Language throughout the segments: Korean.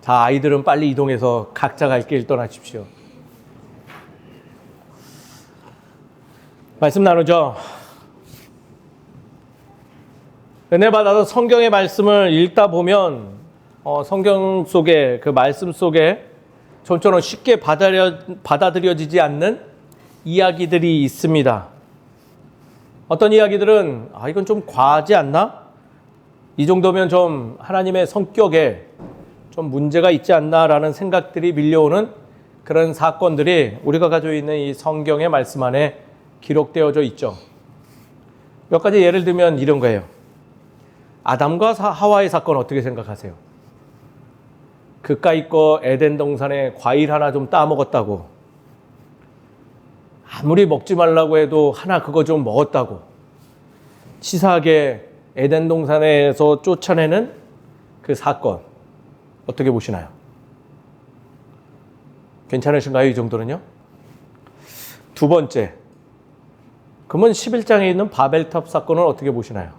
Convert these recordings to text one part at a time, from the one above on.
자, 아이들은 빨리 이동해서 각자 갈 길 떠나십시오. 말씀 나누죠. 은혜 받아서 성경의 말씀을 읽다 보면 성경 속에 그 말씀 속에 좀처럼 쉽게 받아들여지지 않는 이야기들이 있습니다. 어떤 이야기들은 이건 좀 과하지 않나? 이 정도면 좀 하나님의 성격에 좀 문제가 있지 않나라는 생각들이 밀려오는 그런 사건들이 우리가 가지고 있는 이 성경의 말씀 안에 기록되어져 있죠. 몇 가지 예를 들면 이런 거예요. 아담과 하와의 사건 어떻게 생각하세요? 그까이 거 에덴 동산에 과일 하나 좀 따먹었다고, 아무리 먹지 말라고 해도 하나 그거 좀 먹었다고, 치사하게 에덴 동산에서 쫓아내는 그 사건 어떻게 보시나요? 괜찮으신가요? 이 정도는요? 두 번째, 그러면 11장에 있는 바벨탑 사건은 어떻게 보시나요?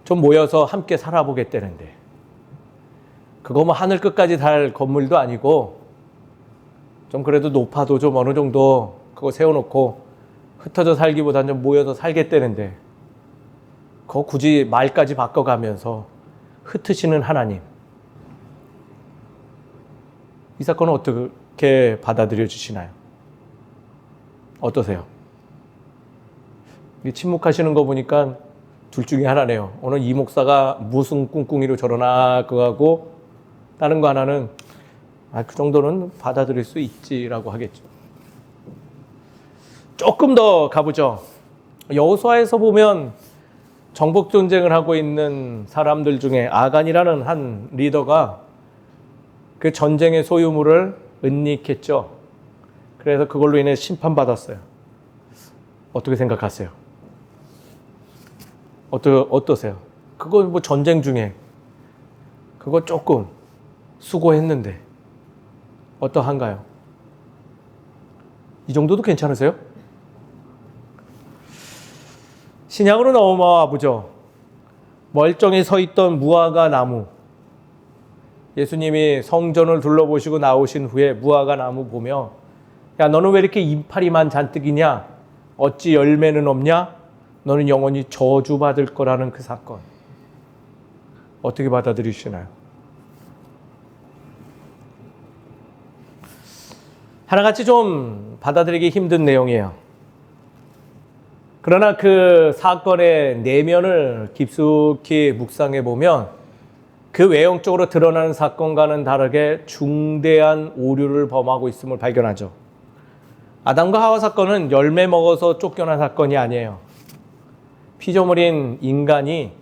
좀 모여서 함께 살아보겠다는데, 그거 뭐 하늘 끝까지 달 건물도 아니고 좀 그래도 높아도 좀 어느 정도 그거 세워놓고 흩어져 살기보다는 좀 모여서 살겠다는데, 그거 굳이 말까지 바꿔가면서 흩으시는 하나님, 이 사건은 어떻게 받아들여 주시나요? 어떠세요? 침묵하시는 거 보니까 둘 중에 하나네요. 오늘 이 목사가 무슨 꿍꿍이로 저러나 그거 하고, 다른 거 하나는 그 정도는 받아들일 수 있지라고 하겠죠. 조금 더 가보죠. 여호수아에서 보면 정복 전쟁을 하고 있는 사람들 중에 아간이라는 한 리더가 그 전쟁의 소유물을 은닉했죠. 그래서 그걸로 인해 심판받았어요. 어떻게 생각하세요? 어떠세요? 그거 뭐 전쟁 중에 그거 조금 수고했는데 어떠한가요? 이 정도도 괜찮으세요? 신약으로 넘어와 보죠. 멀쩡히 서 있던 무화과 나무. 예수님이 성전을 둘러보시고 나오신 후에 무화과 나무 보며, 야, 너는 왜 이렇게 이파리만 잔뜩이냐? 어찌 열매는 없냐? 너는 영원히 저주받을 거라는 그 사건. 어떻게 받아들이시나요? 하나같이 좀 받아들이기 힘든 내용이에요. 그러나 그 사건의 내면을 깊숙이 묵상해 보면 그 외형적으로 드러나는 사건과는 다르게 중대한 오류를 범하고 있음을 발견하죠. 아담과 하와 사건은 열매 먹어서 쫓겨난 사건이 아니에요. 피조물인 인간이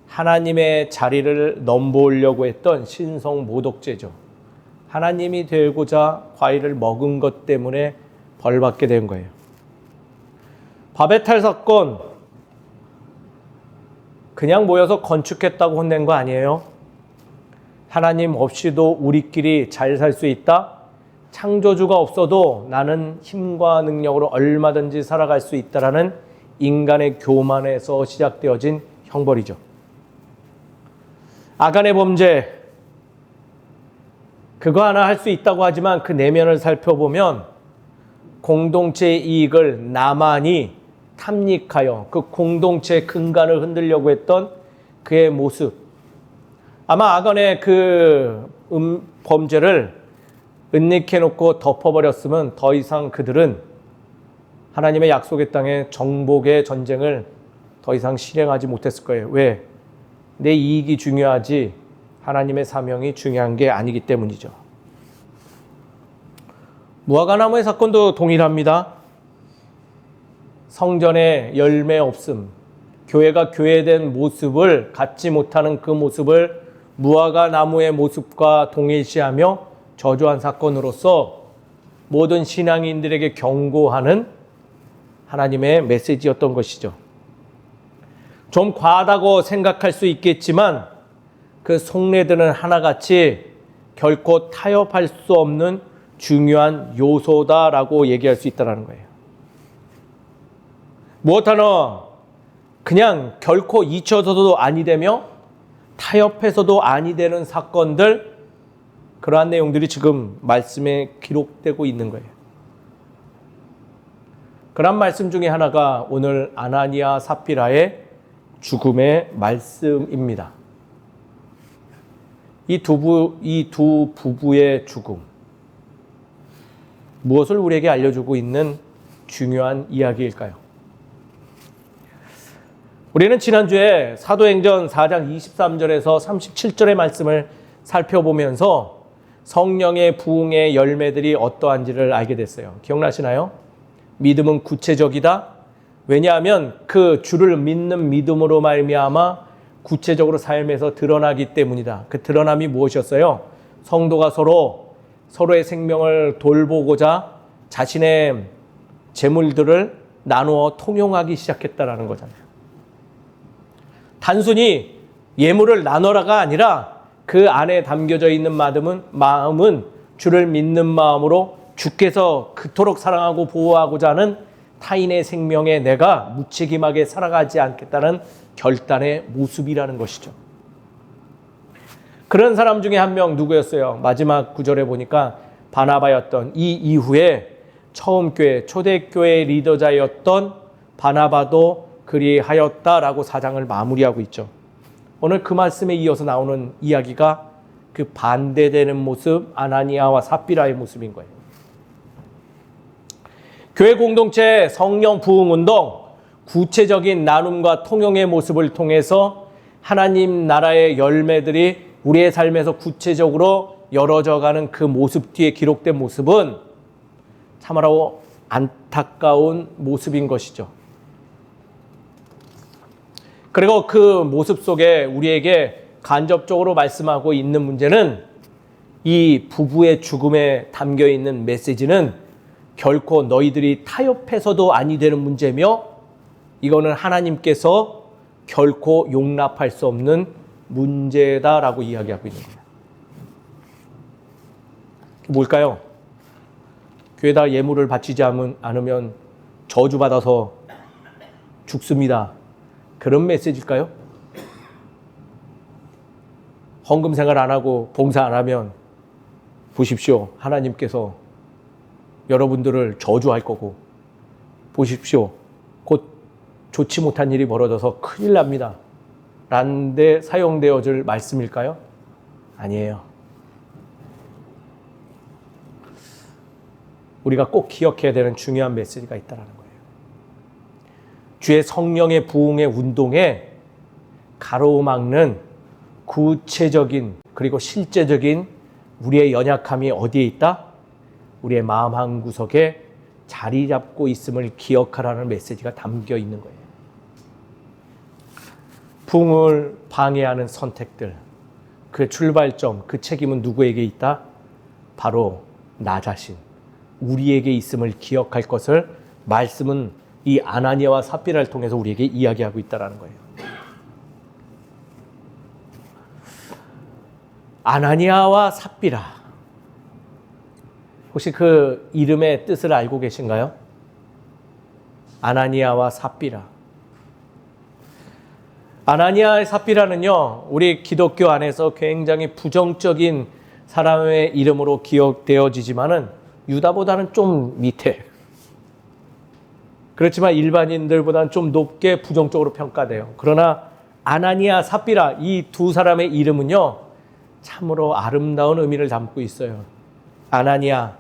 하나님의 자리를 넘보려고 했던 신성 모독죄죠. 하나님이 되고자 과일을 먹은 것 때문에 벌받게 된 거예요. 바벨탑 사건, 그냥 모여서 건축했다고 혼낸 거 아니에요. 하나님 없이도 우리끼리 잘 살 수 있다. 창조주가 없어도 나는 힘과 능력으로 얼마든지 살아갈 수 있다라는 인간의 교만에서 시작되어진 형벌이죠. 아간의 범죄, 그거 하나 할 수 있다고 하지만 그 내면을 살펴보면 공동체의 이익을 나만이 탐닉하여 그 공동체의 근간을 흔들려고 했던 그의 모습. 아마 아간의 그 범죄를 은닉해놓고 덮어버렸으면 더 이상 그들은 하나님의 약속의 땅에 정복의 전쟁을 더 이상 실행하지 못했을 거예요. 왜? 내 이익이 중요하지 하나님의 사명이 중요한 게 아니기 때문이죠. 무화과 나무의 사건도 동일합니다. 성전에 열매 없음, 교회가 교회된 모습을 갖지 못하는 그 모습을 무화과 나무의 모습과 동일시하며 저주한 사건으로서 모든 신앙인들에게 경고하는 하나님의 메시지였던 것이죠. 좀 과하다고 생각할 수 있겠지만 그 속내들은 하나같이 결코 타협할 수 없는 중요한 요소다라고 얘기할 수 있다는 거예요. 무엇 하나 그냥 결코 잊혀서도 아니 되며 타협해서도 아니 되는 사건들, 그러한 내용들이 지금 말씀에 기록되고 있는 거예요. 그런 말씀 중에 하나가 오늘 아나니아 삽비라의 죽음의 말씀입니다. 이 두 부부의 죽음, 무엇을 우리에게 알려주고 있는 중요한 이야기일까요? 우리는 지난주에 사도행전 4장 23절에서 37절의 말씀을 살펴보면서 성령의 부흥의 열매들이 어떠한지를 알게 됐어요. 기억나시나요? 믿음은 구체적이다. 왜냐하면 그 주를 믿는 믿음으로 말미암아 구체적으로 삶에서 드러나기 때문이다. 그 드러남이 무엇이었어요? 성도가 서로의 생명을 돌보고자 자신의 재물들을 나누어 통용하기 시작했다라는 거잖아요. 단순히 예물을 나눠라가 아니라 그 안에 담겨져 있는 마음은 주를 믿는 마음으로 주께서 그토록 사랑하고 보호하고자 하는 타인의 생명에 내가 무책임하게 살아가지 않겠다는 결단의 모습이라는 것이죠. 그런 사람 중에 한 명 누구였어요? 마지막 구절에 보니까 바나바였던, 이 이후에 처음 교회, 초대교회 리더자였던 바나바도 그리하였다라고 4장을 마무리하고 있죠. 오늘 그 말씀에 이어서 나오는 이야기가 그 반대되는 모습, 아나니아와 삽비라의 모습인 거예요. 교회 공동체 성령 부흥 운동, 구체적인 나눔과 통용의 모습을 통해서 하나님 나라의 열매들이 우리의 삶에서 구체적으로 열어져가는 그 모습 뒤에 기록된 모습은 참으로 안타까운 모습인 것이죠. 그리고 그 모습 속에 우리에게 간접적으로 말씀하고 있는 문제는, 이 부부의 죽음에 담겨 있는 메시지는 결코 너희들이 타협해서도 아니 되는 문제며, 이거는 하나님께서 결코 용납할 수 없는 문제다라고 이야기하고 있는 거예요. 뭘까요? 교회에다 예물을 바치지 않으면 저주받아서 죽습니다. 그런 메시지일까요? 헌금 생활 안 하고 봉사 안 하면 보십시오, 하나님께서 여러분들을 저주할 거고, 보십시오, 곧 좋지 못한 일이 벌어져서 큰일 납니다 라는 데 사용되어질 말씀일까요? 아니에요. 우리가 꼭 기억해야 되는 중요한 메시지가 있다는 거예요. 주의 성령의 부흥의 운동에 가로막는 구체적인 그리고 실제적인 우리의 연약함이 어디에 있다? 우리의 마음 한구석에 자리 잡고 있음을 기억하라는 메시지가 담겨 있는 거예요. 부흥을 방해하는 선택들, 그 출발점, 그 책임은 누구에게 있다? 바로 나 자신, 우리에게 있음을 기억할 것을 말씀은 이 아나니아와 삽비라를 통해서 우리에게 이야기하고 있다는 거예요. 아나니아와 삽비라, 혹시 그 이름의 뜻을 알고 계신가요? 아나니아와 삽비라. 아나니아의 삽비라는요, 우리 기독교 안에서 굉장히 부정적인 사람의 이름으로 기억되어지지만은 유다보다는 좀 밑에, 그렇지만 일반인들보다는 좀 높게 부정적으로 평가돼요. 그러나 아나니아, 삽비라, 이 두 사람의 이름은요, 참으로 아름다운 의미를 담고 있어요. 아나니아,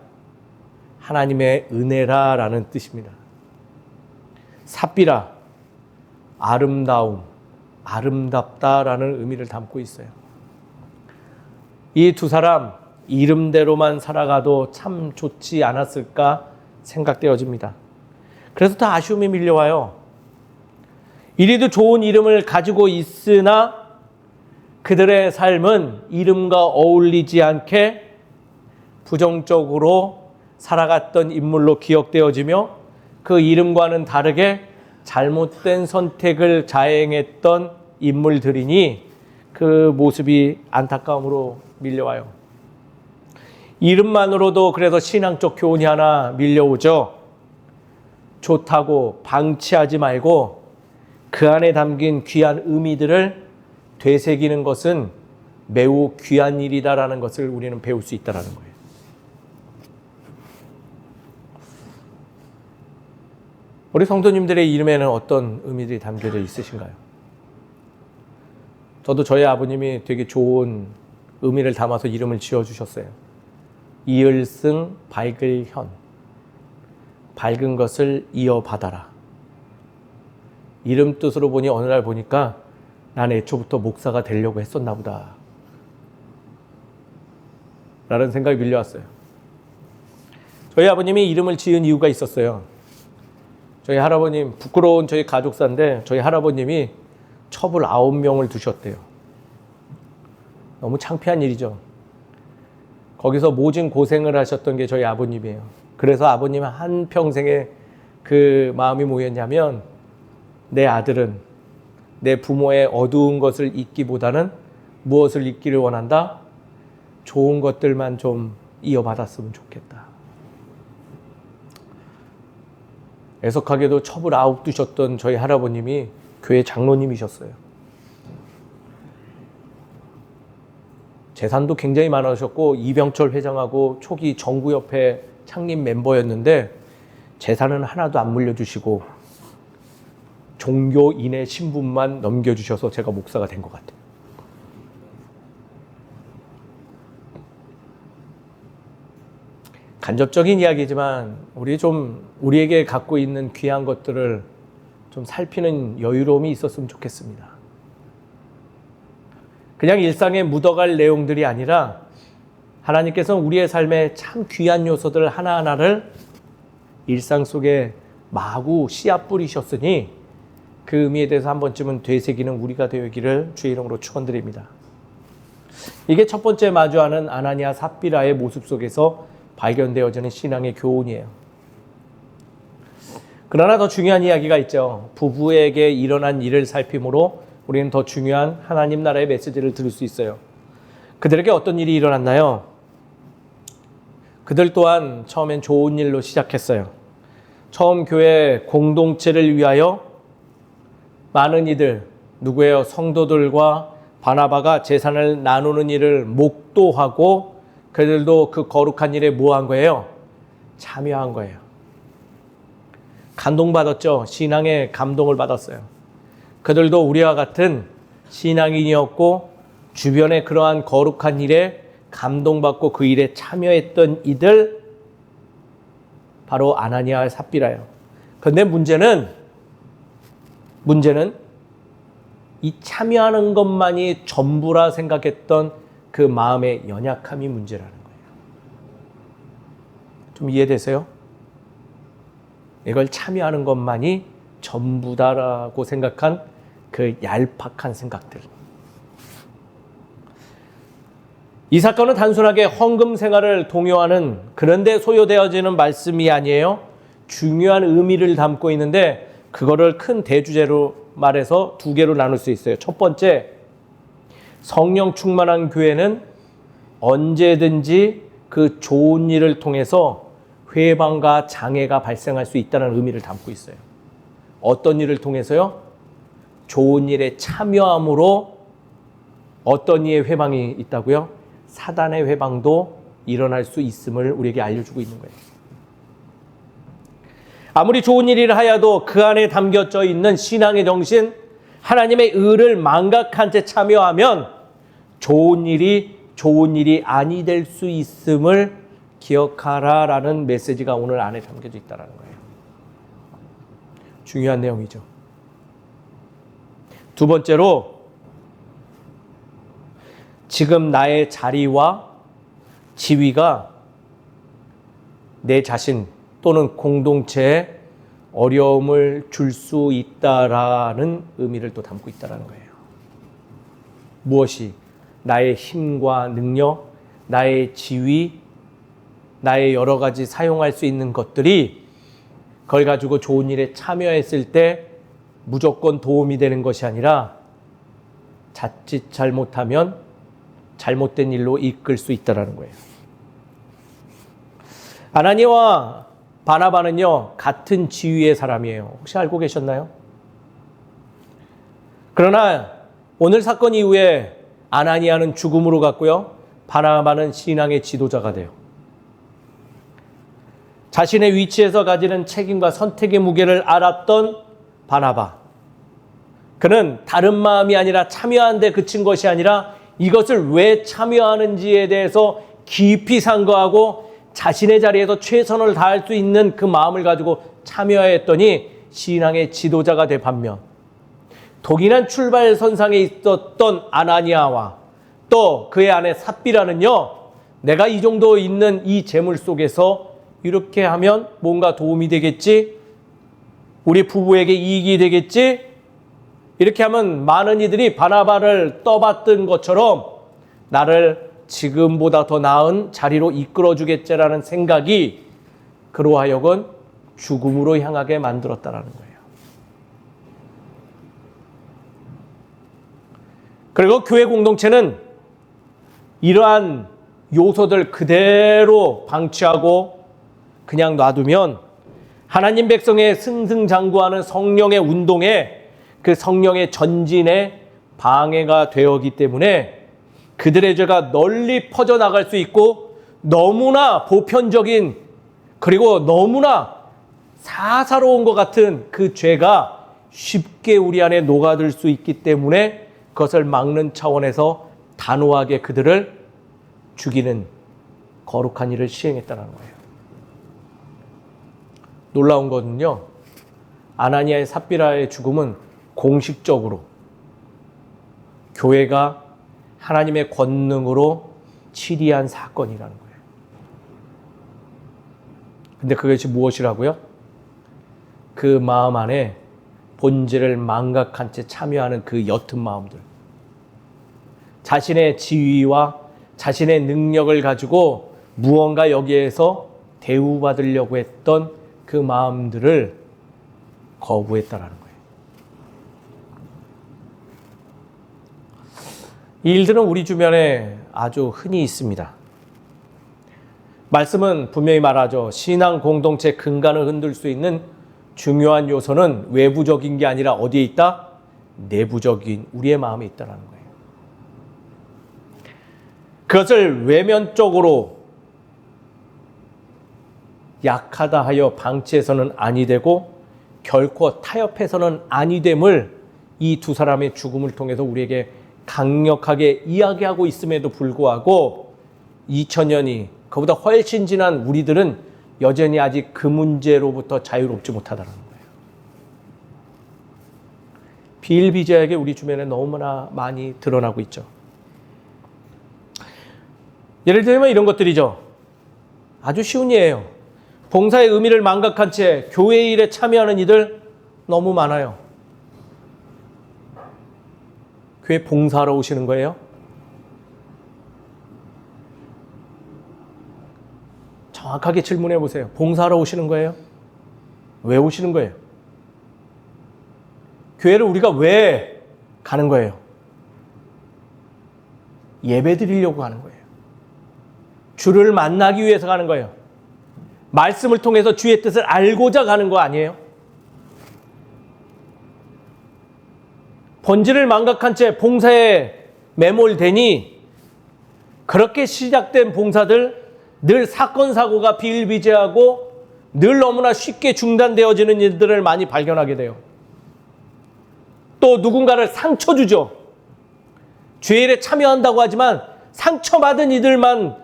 하나님의 은혜라라는 뜻입니다. 삽비라, 아름다움, 아름답다라는 의미를 담고 있어요. 이 두 사람 이름대로만 살아가도 참 좋지 않았을까 생각되어집니다. 그래서 더 아쉬움이 밀려와요. 이리도 좋은 이름을 가지고 있으나 그들의 삶은 이름과 어울리지 않게 부정적으로 살아갔던 인물로 기억되어지며, 그 이름과는 다르게 잘못된 선택을 자행했던 인물들이니 그 모습이 안타까움으로 밀려와요. 이름만으로도 그래서 신앙적 교훈이 하나 밀려오죠. 좋다고 방치하지 말고 그 안에 담긴 귀한 의미들을 되새기는 것은 매우 귀한 일이다라는 것을 우리는 배울 수 있다라는 거예요. 우리 성도님들의 이름에는 어떤 의미들이 담겨져 있으신가요? 저도 저희 아버님이 되게 좋은 의미를 담아서 이름을 지어주셨어요. 이을승 밝을현, 밝은 것을 이어받아라. 이름 뜻으로 보니 어느 날 보니까 난 애초부터 목사가 되려고 했었나 보다 라는 생각이 밀려왔어요. 저희 아버님이 이름을 지은 이유가 있었어요. 저희 할아버님, 부끄러운 저희 가족사인데 저희 할아버님이 첩을 9명을 두셨대요. 너무 창피한 일이죠. 거기서 모진 고생을 하셨던 게 저희 아버님이에요. 그래서 아버님은 한평생에 그 마음이 뭐였냐면 내 아들은 내 부모의 어두운 것을 잊기보다는 무엇을 잊기를 원한다? 좋은 것들만 좀 이어받았으면 좋겠다. 애석하게도 첩을 9 두셨던 저희 할아버님이 교회 장로님이셨어요. 재산도 굉장히 많으셨고 이병철 회장하고 초기 정구협회 창립 멤버였는데 재산은 하나도 안 물려주시고 종교인의 신분만 넘겨주셔서 제가 목사가 된 것 같아요. 간접적인 이야기지만 우리에게 갖고 있는 귀한 것들을 좀 살피는 여유로움이 있었으면 좋겠습니다. 그냥 일상에 묻어갈 내용들이 아니라 하나님께서는 우리의 삶에 참 귀한 요소들 하나하나를 일상 속에 마구 씨앗 뿌리셨으니 그 의미에 대해서 한 번쯤은 되새기는 우리가 되기를 주의 이름으로 축원드립니다. 이게 첫 번째 마주하는 아나니아 삽비라의 모습 속에서 발견되어지는 신앙의 교훈이에요. 그러나 더 중요한 이야기가 있죠. 부부에게 일어난 일을 살핌으로 우리는 더 중요한 하나님 나라의 메시지를 들을 수 있어요. 그들에게 어떤 일이 일어났나요? 그들 또한 처음엔 좋은 일로 시작했어요. 처음 교회 공동체를 위하여 많은 이들, 누구예요? 성도들과 바나바가 재산을 나누는 일을 목도하고 그들도 그 거룩한 일에 뭐 한 거예요? 참여한 거예요. 감동받았죠? 신앙의 감동을 받았어요. 그들도 우리와 같은 신앙인이었고 주변에 그러한 거룩한 일에 감동받고 그 일에 참여했던 이들 바로 아나니아와 삽비라예요. 그런데 문제는 이 참여하는 것만이 전부라 생각했던 그 마음의 연약함이 문제라는 거예요. 좀 이해되세요? 이걸 참여하는 것만이 전부다라고 생각한 그 얄팍한 생각들. 이 사건은 단순하게 헌금 생활을 동요하는 그런데 소요되어지는 말씀이 아니에요. 중요한 의미를 담고 있는데 그거를 큰 대주제로 말해서 2개로 나눌 수 있어요. 첫 번째, 성령 충만한 교회는 언제든지 그 좋은 일을 통해서 회방과 장애가 발생할 수 있다는 의미를 담고 있어요. 어떤 일을 통해서요? 좋은 일에 참여함으로 어떤 이의 회방이 있다고요? 사단의 회방도 일어날 수 있음을 우리에게 알려주고 있는 거예요. 아무리 좋은 일이라 하여도 그 안에 담겨져 있는 신앙의 정신, 하나님의 의를 망각한 채 참여하면 좋은 일이 아니 될 수 있음을 기억하라라는 메시지가 오늘 안에 담겨져 있다는 거예요. 중요한 내용이죠. 두 번째로, 지금 나의 자리와 지위가 내 자신 또는 공동체에 어려움을 줄 수 있다라는 의미를 또 담고 있다는 거예요. 무엇이? 나의 힘과 능력, 나의 지위, 나의 여러 가지 사용할 수 있는 것들이 그걸 가지고 좋은 일에 참여했을 때 무조건 도움이 되는 것이 아니라 자칫 잘못하면 잘못된 일로 이끌 수 있다는 거예요. 아나니아와 바나바는요, 같은 지위의 사람이에요. 혹시 알고 계셨나요? 그러나 오늘 사건 이후에 아나니아는 죽음으로 갔고요. 바나바는 신앙의 지도자가 돼요. 자신의 위치에서 가지는 책임과 선택의 무게를 알았던 바나바. 그는 다른 마음이 아니라 참여하는 데 그친 것이 아니라 이것을 왜 참여하는지에 대해서 깊이 상고하고 자신의 자리에서 최선을 다할 수 있는 그 마음을 가지고 참여했더니 신앙의 지도자가 된 반면 독일한 출발선상에 있었던 아나니아와 또 그의 아내 삽비라는요, 내가 이 정도 있는 이 재물 속에서 이렇게 하면 뭔가 도움이 되겠지, 우리 부부에게 이익이 되겠지, 이렇게 하면 많은 이들이 바나바를 떠받든 것처럼 나를 지금보다 더 나은 자리로 이끌어주겠지라는 생각이 그로 하여금 죽음으로 향하게 만들었다라는 거예요. 그리고 교회 공동체는 이러한 요소들 그대로 방치하고 그냥 놔두면 하나님 백성의 승승장구하는 성령의 운동에, 그 성령의 전진에 방해가 되었기 때문에 그들의 죄가 널리 퍼져나갈 수 있고 너무나 보편적인, 그리고 너무나 사사로운 것 같은 그 죄가 쉽게 우리 안에 녹아들 수 있기 때문에 그것을 막는 차원에서 단호하게 그들을 죽이는 거룩한 일을 시행했다는 거예요. 놀라운 것은요, 아나니아의 삽비라의 죽음은 공식적으로 교회가 하나님의 권능으로 치리한 사건이라는 거예요. 근데 그것이 무엇이라고요? 그 마음 안에 본질을 망각한 채 참여하는 그 옅은 마음들, 자신의 지위와 자신의 능력을 가지고 무언가 여기에서 대우받으려고 했던 그 마음들을 거부했다라는 거예요. 이 일들은 우리 주변에 아주 흔히 있습니다. 말씀은 분명히 말하죠. 신앙 공동체 근간을 흔들 수 있는 중요한 요소는 외부적인 게 아니라 어디에 있다? 내부적인 우리의 마음에 있다는 거예요. 그것을 외면적으로 약하다 하여 방치해서는 아니 되고 결코 타협해서는 아니 됨을 이 두 사람의 죽음을 통해서 우리에게 강력하게 이야기하고 있음에도 불구하고 2000년이 그보다 훨씬 지난 우리들은 여전히 아직 그 문제로부터 자유롭지 못하다는 거예요. 비일비재하게 우리 주변에 너무나 많이 드러나고 있죠. 예를 들면 이런 것들이죠. 아주 쉬운 예예요. 봉사의 의미를 망각한 채 교회 일에 참여하는 이들 너무 많아요. 교회 봉사하러 오시는 거예요? 정확하게 질문해 보세요. 봉사하러 오시는 거예요? 왜 오시는 거예요? 교회를 우리가 왜 가는 거예요? 예배 드리려고 가는 거예요. 주를 만나기 위해서 가는 거예요. 말씀을 통해서 주의 뜻을 알고자 가는 거 아니에요? 본질을 망각한 채 봉사에 매몰되니 그렇게 시작된 봉사들 늘 사건 사고가 비일비재하고 늘 너무나 쉽게 중단되어지는 일들을 많이 발견하게 돼요. 또 누군가를 상처 주죠. 주의 일에 참여한다고 하지만 상처받은 이들만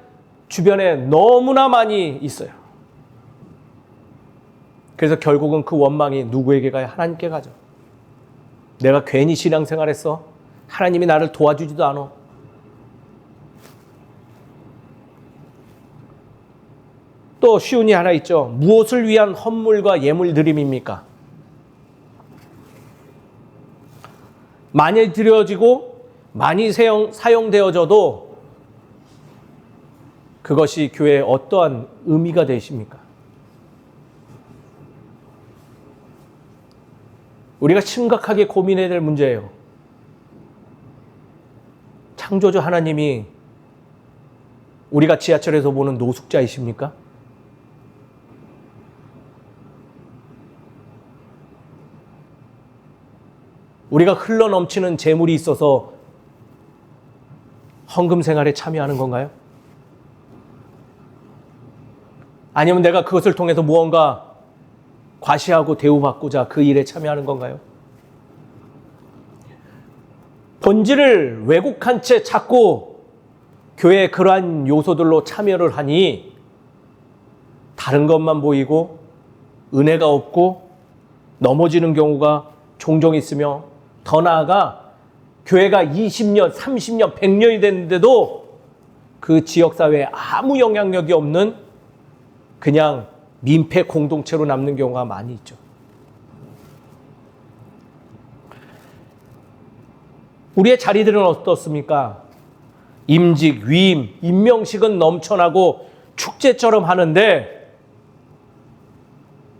주변에 너무나 많이 있어요. 그래서 결국은 그 원망이 누구에게 가요? 하나님께 가죠. 내가 괜히 신앙생활했어? 하나님이 나를 도와주지도 않아. 또 쉬운 이 하나 있죠. 무엇을 위한 헌물과 예물 드림입니까? 많이 드려지고 많이 사용되어져도 그것이 교회에 어떠한 의미가 되십니까? 우리가 심각하게 고민해야 될 문제예요. 창조주 하나님이 우리가 지하철에서 보는 노숙자이십니까? 우리가 흘러넘치는 재물이 있어서 헌금 생활에 참여하는 건가요? 아니면 내가 그것을 통해서 무언가 과시하고 대우받고자 그 일에 참여하는 건가요? 본질을 왜곡한 채 자꾸 교회의 그러한 요소들로 참여를 하니 다른 것만 보이고 은혜가 없고 넘어지는 경우가 종종 있으며, 더 나아가 교회가 20년, 30년, 100년이 됐는데도 그 지역사회에 아무 영향력이 없는 그냥 민폐 공동체로 남는 경우가 많이 있죠. 우리의 자리들은 어떻습니까? 임직, 위임, 임명식은 넘쳐나고 축제처럼 하는데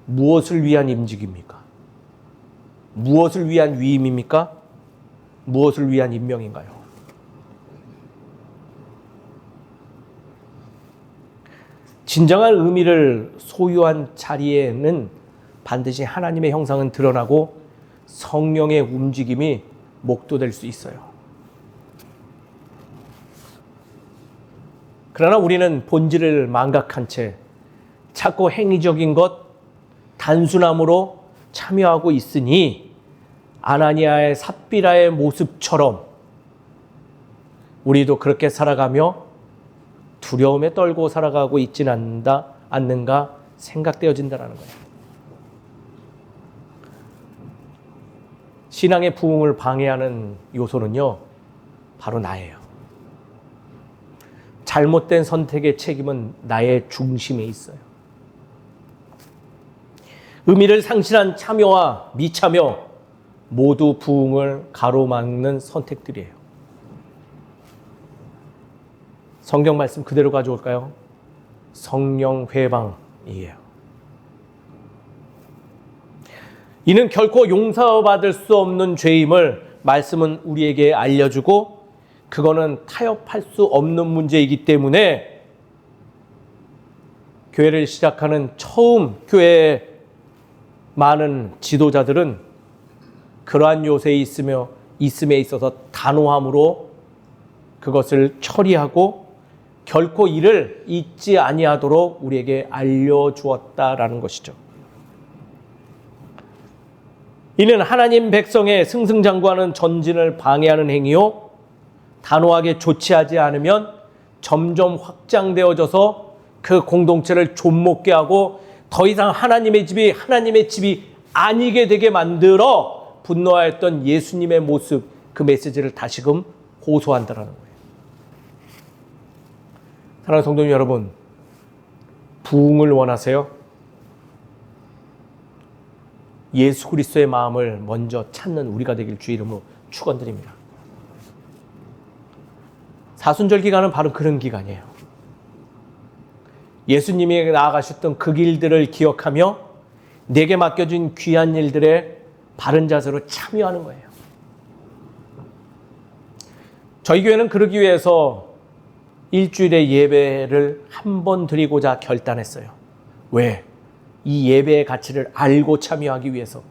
무엇을 위한 임직입니까? 무엇을 위한 위임입니까? 무엇을 위한 임명인가요? 진정한 의미를 소유한 자리에는 반드시 하나님의 형상은 드러나고 성령의 움직임이 목도될 수 있어요. 그러나 우리는 본질을 망각한 채 자꾸 행위적인 것, 단순함으로 참여하고 있으니 아나니아의 삽비라의 모습처럼 우리도 그렇게 살아가며 두려움에 떨고 살아가고 있지는 않는가 생각되어진다는 거예요. 신앙의 부흥을 방해하는 요소는요, 바로 나예요. 잘못된 선택의 책임은 나의 중심에 있어요. 의미를 상실한 참여와 미참여 모두 부흥을 가로막는 선택들이에요. 성경 말씀 그대로 가져올까요? 성령 회방이에요. 이는 결코 용서받을 수 없는 죄임을 말씀은 우리에게 알려주고, 그거는 타협할 수 없는 문제이기 때문에 교회를 시작하는 처음 교회의 많은 지도자들은 그러한 요새에 있음에 있어서 단호함으로 그것을 처리하고 결코 이를 잊지 아니하도록 우리에게 알려주었다라는 것이죠. 이는 하나님 백성의 승승장구하는 전진을 방해하는 행위요, 단호하게 조치하지 않으면 점점 확장되어져서 그 공동체를 좀먹게 하고 더 이상 하나님의 집이 아니게 되게 만들어 분노하였던 예수님의 모습, 그 메시지를 다시금 호소한다는 거예요. 사랑하는 성도 여러분, 부흥을 원하세요? 예수 그리스도의 마음을 먼저 찾는 우리가 되길 주의 이름으로 축원드립니다. 사순절 기간은 바로 그런 기간이에요. 예수님이 나아가셨던 그 길들을 기억하며 내게 맡겨진 귀한 일들에 바른 자세로 참여하는 거예요. 저희 교회는 그러기 위해서 일주일의 예배를 한 번 드리고자 결단했어요. 왜? 이 예배의 가치를 알고 참여하기 위해서.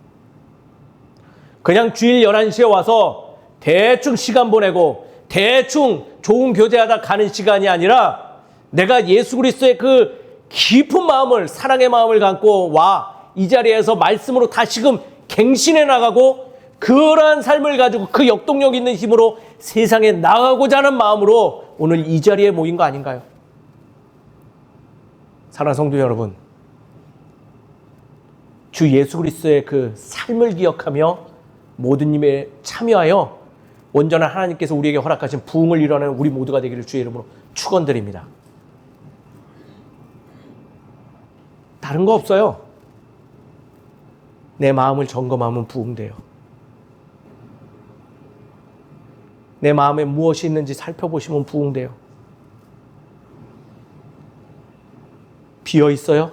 그냥 주일 11시에 와서 대충 시간 보내고 대충 좋은 교제하다 가는 시간이 아니라 내가 예수 그리스도의 그 깊은 마음을, 사랑의 마음을 갖고 이 자리에서 말씀으로 다시금 갱신해 나가고 그러한 삶을 가지고 그 역동력 있는 힘으로 세상에 나가고자 하는 마음으로 오늘 이 자리에 모인 거 아닌가요? 사랑하는 성도 여러분, 주 예수 그리스도의 그 삶을 기억하며 모든 일에 참여하여 온전한 하나님께서 우리에게 허락하신 부흥을 이루는 우리 모두가 되기를 주의 이름으로 축원드립니다. 다른 거 없어요. 내 마음을 점검하면 부흥돼요. 내 마음에 무엇이 있는지 살펴보시면 부흥돼요. 비어 있어요?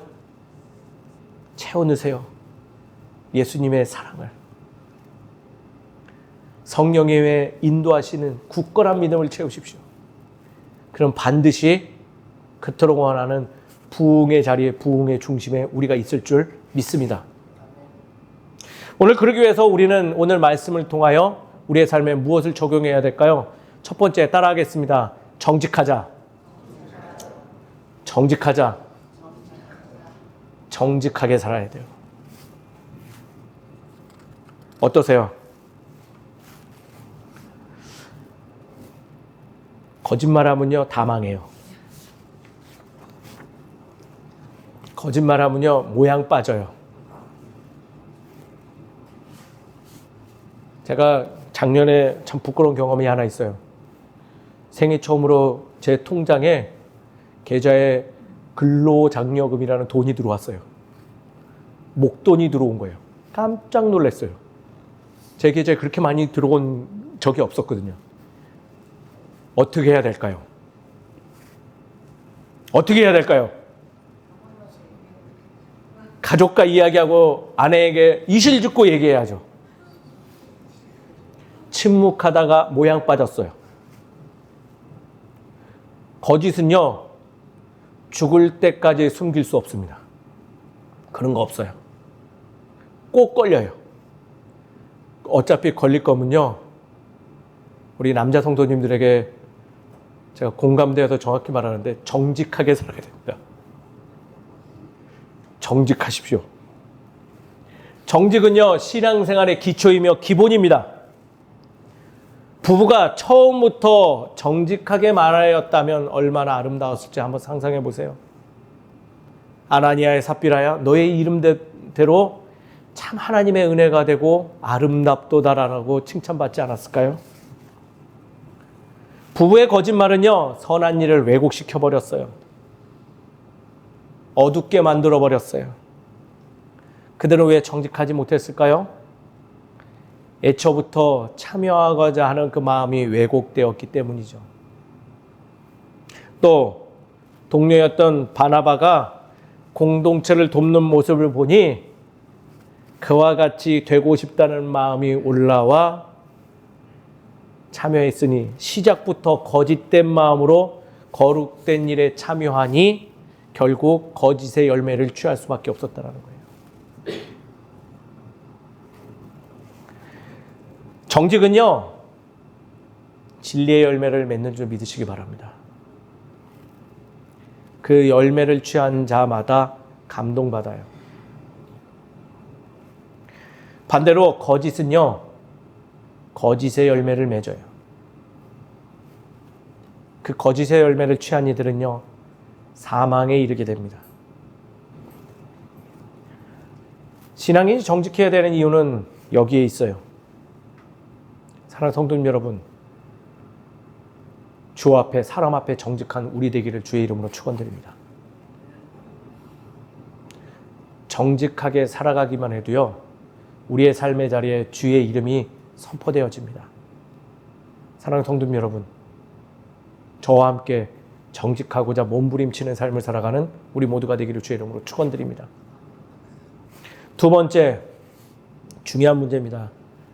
채워 넣으세요. 예수님의 사랑을. 성령의 인도하시는 굳건한 믿음을 채우십시오. 그럼 반드시 그토록 원하는 부흥의 자리에, 부흥의 중심에 우리가 있을 줄 믿습니다. 오늘 그러기 위해서 우리는 오늘 말씀을 통하여 우리의 삶에 무엇을 적용해야 될까요? 첫 번째, 따라하겠습니다. 정직하자. 정직하자. 정직하게 살아야 돼요. 어떠세요? 거짓말하면요 다 망해요. 거짓말하면요 모양 빠져요. 제가 작년에 참 부끄러운 경험이 하나 있어요. 생애 처음으로 제 통장에 계좌에 근로장려금이라는 돈이 들어왔어요. 목돈이 들어온 거예요. 깜짝 놀랐어요. 제 계좌에 그렇게 많이 들어온 적이 없었거든요. 어떻게 해야 될까요? 어떻게 해야 될까요? 가족과 이야기하고 아내에게 이실 짓고 얘기해야죠. 침묵하다가 모양 빠졌어요. 거짓은요, 죽을 때까지 숨길 수 없습니다. 그런 거 없어요. 꼭 걸려요. 어차피 걸릴 거면요, 우리 남자 성도님들에게 제가 공감되어서 정확히 말하는데 정직하게 살아야 됩니다. 정직하십시오. 정직은요, 신앙생활의 기초이며 기본입니다. 부부가 처음부터 정직하게 말하였다면 얼마나 아름다웠을지 한번 상상해 보세요. 아나니아의 삽비라야 너의 이름대로 참 하나님의 은혜가 되고 아름답도다라고 칭찬받지 않았을까요? 부부의 거짓말은요, 선한 일을 왜곡시켜 버렸어요. 어둡게 만들어 버렸어요. 그들은 왜 정직하지 못했을까요? 애초부터 참여하고자 하는 그 마음이 왜곡되었기 때문이죠. 또 동료였던 바나바가 공동체를 돕는 모습을 보니 그와 같이 되고 싶다는 마음이 올라와 참여했으니 시작부터 거짓된 마음으로 거룩된 일에 참여하니 결국 거짓의 열매를 취할 수밖에 없었다는 거예요. 정직은요, 진리의 열매를 맺는 줄 믿으시기 바랍니다. 그 열매를 취한 자마다 감동받아요. 반대로 거짓은요, 거짓의 열매를 맺어요. 그 거짓의 열매를 취한 이들은요, 사망에 이르게 됩니다. 신앙인이 정직해야 되는 이유는 여기에 있어요. 사랑하는 성도님 여러분, 주 앞에 사람 앞에 정직한 우리 되기를 주의 이름으로 축원드립니다. 정직하게 살아가기만 해도요, 우리의 삶의 자리에 주의 이름이 선포되어집니다. 사랑하는 성도님 여러분, 저와 함께 정직하고자 몸부림치는 삶을 살아가는 우리 모두가 되기를 주의 이름으로 축원드립니다. 두 번째 중요한 문제입니다.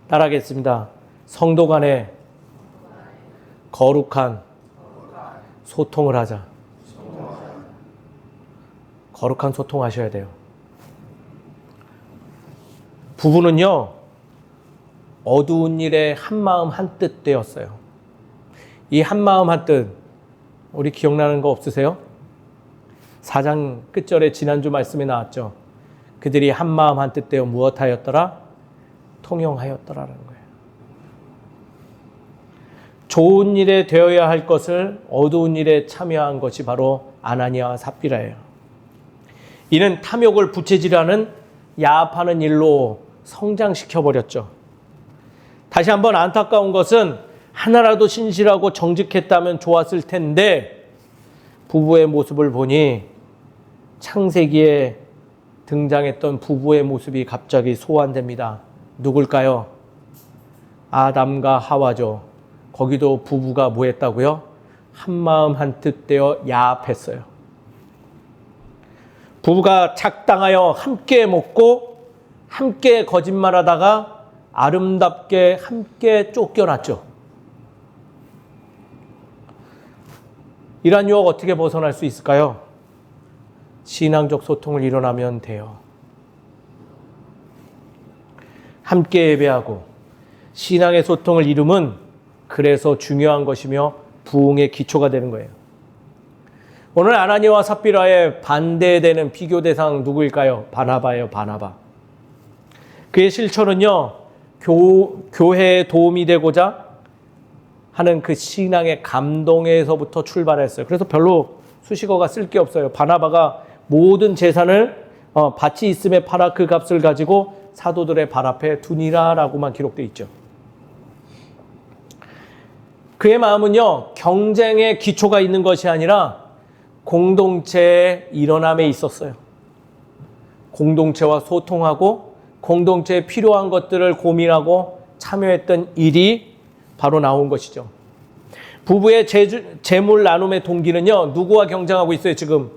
따라하겠습니다. 성도 간에 거룩한 소통을 하자. 거룩한 소통하셔야 돼요. 부부는요, 어두운 일에 한마음 한뜻 되었어요. 이 한마음 한뜻, 우리 기억나는 거 없으세요? 4장 끝절에 지난주 말씀에 나왔죠. 그들이 한마음 한뜻 되어 무엇하였더라? 통용하였더라라는 거예요. 좋은 일에 되어야 할 것을 어두운 일에 참여한 것이 바로 아나니아와 삽비라예요. 이는 탐욕을 부채질하는 야합하는 일로 성장시켜버렸죠. 다시 한번 안타까운 것은 하나라도 신실하고 정직했다면 좋았을 텐데 부부의 모습을 보니 창세기에 등장했던 부부의 모습이 갑자기 소환됩니다. 누굴까요? 아담과 하와죠. 거기도 부부가 뭐 했다고요? 한마음 한뜻 되어 야합했어요. 부부가 착당하여 함께 먹고 함께 거짓말하다가 아름답게 함께 쫓겨났죠. 이러한 유혹 어떻게 벗어날 수 있을까요? 신앙적 소통을 일어나면 돼요. 함께 예배하고 신앙의 소통을 이루면 그래서 중요한 것이며 부흥의 기초가 되는 거예요. 오늘 아나니아와 삽비라의 반대되는 비교 대상 누구일까요? 바나바예요. 바나바. 그의 실천은요, 교회에 도움이 되고자 하는 그 신앙의 감동에서부터 출발했어요. 그래서 별로 수식어가 쓸 게 없어요. 바나바가 모든 재산을 밭이 있음에 팔아 그 값을 가지고 사도들의 발 앞에 두니라라고만 기록되어 있죠. 그의 마음은요, 경쟁의 기초가 있는 것이 아니라 공동체의 일어남에 있었어요. 공동체와 소통하고 공동체에 필요한 것들을 고민하고 참여했던 일이 바로 나온 것이죠. 부부의 재물 나눔의 동기는요, 누구와 경쟁하고 있어요? 지금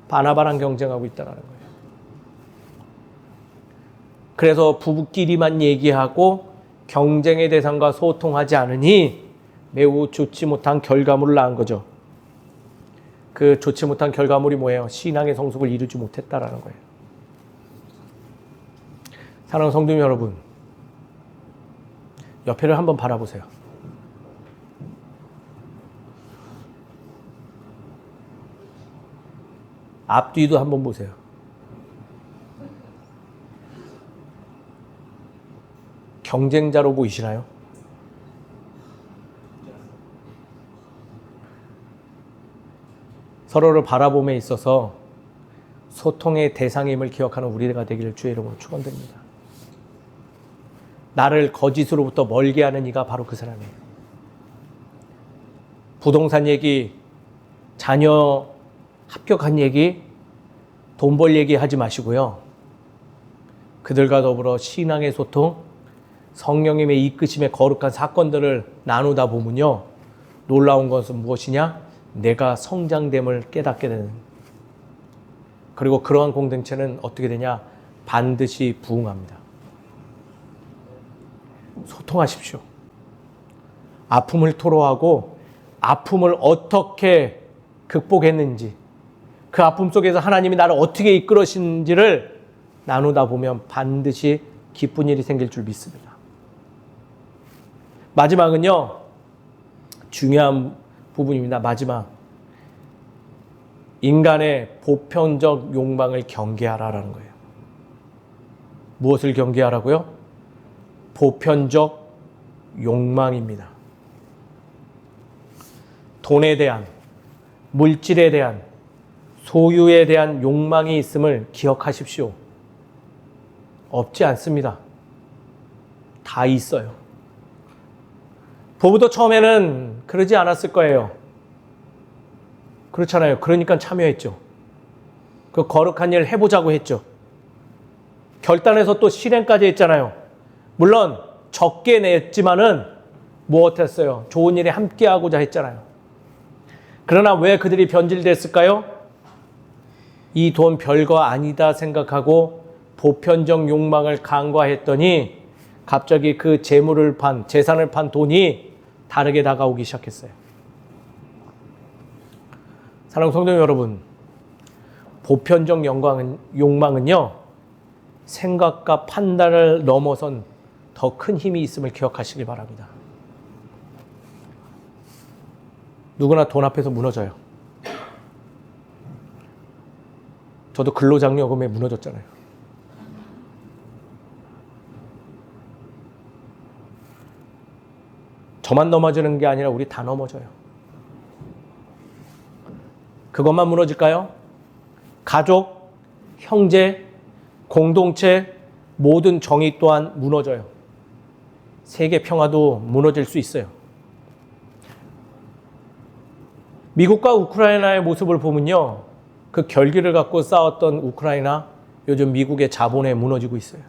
바나바랑 경쟁하고 있다는 거예요. 그래서 부부끼리만 얘기하고 경쟁의 대상과 소통하지 않으니 매우 좋지 못한 결과물을 낳은 거죠. 그 좋지 못한 결과물이 뭐예요? 신앙의 성숙을 이루지 못했다라는 거예요. 사랑하는 성도 여러분, 옆에를 한번 바라보세요. 앞뒤도 한번 보세요. 경쟁자로 보이시나요? 서로를 바라봄에 있어서 소통의 대상임을 기억하는 우리가 되기를 주의 이름으로 축원드립니다. 나를 거짓으로부터 멀게 하는 이가 바로 그 사람이에요. 부동산 얘기, 자녀 합격한 얘기, 돈 벌 얘기 하지 마시고요. 그들과 더불어 신앙의 소통, 성령님의 이끄심의 거룩한 사건들을 나누다 보면요, 놀라운 것은 무엇이냐? 내가 성장됨을 깨닫게 되는. 그리고 그러한 공동체는 어떻게 되냐? 반드시 부흥합니다. 소통하십시오. 아픔을 토로하고 아픔을 어떻게 극복했는지, 그 아픔 속에서 하나님이 나를 어떻게 이끌으신지를 나누다 보면 반드시 기쁜 일이 생길 줄 믿습니다. 마지막은요, 중요한 부분입니다. 마지막. 인간의 보편적 욕망을 경계하라라는 거예요. 무엇을 경계하라고요? 보편적 욕망입니다. 돈에 대한, 물질에 대한, 소유에 대한 욕망이 있음을 기억하십시오. 없지 않습니다. 다 있어요. 부부도 처음에는 그러지 않았을 거예요. 그렇잖아요. 그러니까 참여했죠. 그 거룩한 일 해보자고 했죠. 결단해서 또 실행까지 했잖아요. 물론 적게 냈지만은 무엇했어요? 좋은 일에 함께하고자 했잖아요. 그러나 왜 그들이 변질됐을까요? 이 돈 별거 아니다 생각하고 보편적 욕망을 간과했더니 갑자기 그 재산을 판 돈이 다르게 다가오기 시작했어요. 사랑하는 성도 여러분, 보편적 욕망은요, 생각과 판단을 넘어선 더 큰 힘이 있음을 기억하시기 바랍니다. 누구나 돈 앞에서 무너져요. 저도 근로장려금에 무너졌잖아요. 저만 넘어지는 게 아니라 우리 다 넘어져요. 그것만 무너질까요? 가족, 형제, 공동체, 모든 정의 또한 무너져요. 세계 평화도 무너질 수 있어요. 미국과 우크라이나의 모습을 보면요, 그 결기를 갖고 싸웠던 우크라이나, 요즘 미국의 자본에 무너지고 있어요.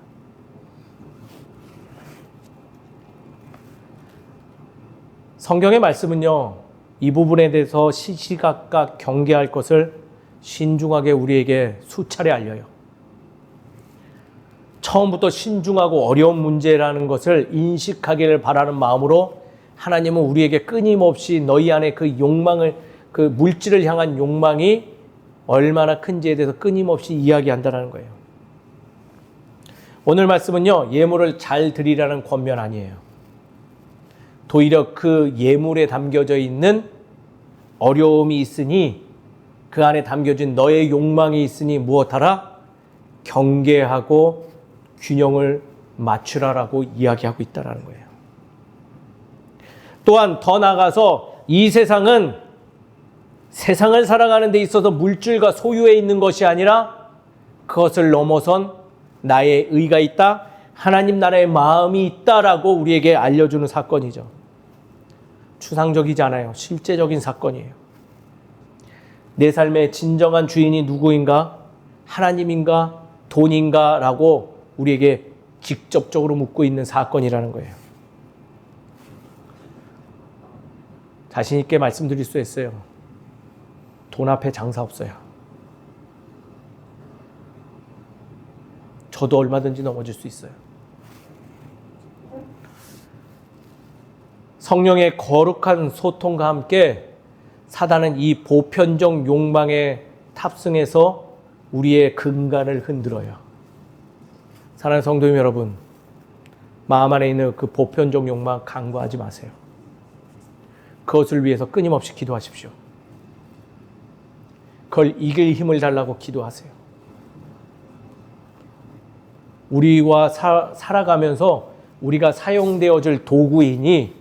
성경의 말씀은요, 이 부분에 대해서 시시각각 경계할 것을 신중하게 우리에게 수차례 알려요. 처음부터 신중하고 어려운 문제라는 것을 인식하기를 바라는 마음으로 하나님은 우리에게 끊임없이 너희 안에 그 욕망을, 그 물질을 향한 욕망이 얼마나 큰지에 대해서 끊임없이 이야기한다는 거예요. 오늘 말씀은요, 예물을 잘 드리라는 권면 아니에요. 오히려 그 예물에 담겨져 있는 어려움이 있으니 그 안에 담겨진 너의 욕망이 있으니 무엇하라? 경계하고 균형을 맞추라라고 이야기하고 있다는 거예요. 또한 더 나아가서 이 세상은 세상을 살아가는 데 있어서 물질과 소유에 있는 것이 아니라 그것을 넘어선 나의 의가 있다, 하나님 나라의 마음이 있다라고 우리에게 알려주는 사건이죠. 추상적이지 않아요. 실제적인 사건이에요. 내 삶의 진정한 주인이 누구인가? 하나님인가? 돈인가? 라고 우리에게 직접적으로 묻고 있는 사건이라는 거예요. 자신 있게 말씀드릴 수 있어요. 돈 앞에 장사 없어요. 저도 얼마든지 넘어질 수 있어요. 성령의 거룩한 소통과 함께 사단은 이 보편적 욕망에 탑승해서 우리의 근간을 흔들어요. 사랑하는 성도님 여러분, 마음 안에 있는 그 보편적 욕망 간과하지 마세요. 그것을 위해서 끊임없이 기도하십시오. 그걸 이길 힘을 달라고 기도하세요. 우리와 살아가면서 우리가 사용되어질 도구이니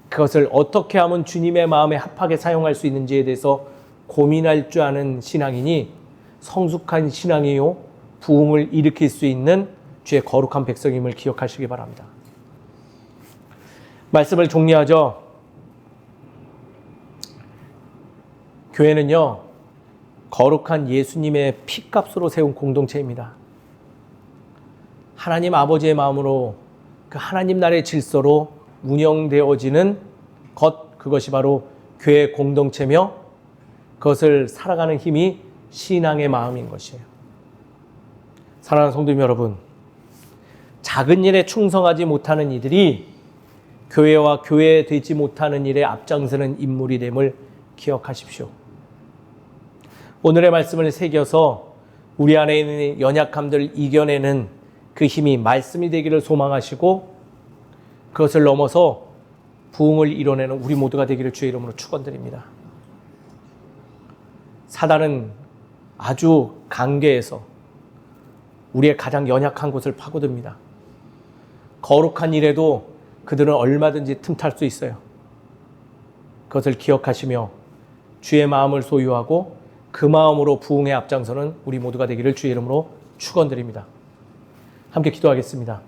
그것을 어떻게 하면 주님의 마음에 합하게 사용할 수 있는지에 대해서 고민할 줄 아는 신앙이니 성숙한 신앙이요 부흥을 일으킬 수 있는 주의 거룩한 백성임을 기억하시기 바랍니다. 말씀을 정리하죠. 교회는요, 거룩한 예수님의 피값으로 세운 공동체입니다. 하나님 아버지의 마음으로 그 하나님 나라의 질서로 운영되어지는 것, 그것이 바로 교회 공동체며 그것을 살아가는 힘이 신앙의 마음인 것이에요. 사랑하는 성도님 여러분, 작은 일에 충성하지 못하는 이들이 교회와 교회되지 못하는 일에 앞장서는 인물이 됨을 기억하십시오. 오늘의 말씀을 새겨서 우리 안에 있는 연약함들을 이겨내는 그 힘이 말씀이 되기를 소망하시고 그것을 넘어서 부흥을 이뤄내는 우리 모두가 되기를 주의 이름으로 축원드립니다. 사단은 아주 강계해서 우리의 가장 연약한 곳을 파고듭니다. 거룩한 일에도 그들은 얼마든지 틈탈 수 있어요. 그것을 기억하시며 주의 마음을 소유하고 그 마음으로 부흥의 앞장서는 우리 모두가 되기를 주의 이름으로 축원드립니다. 함께 기도하겠습니다.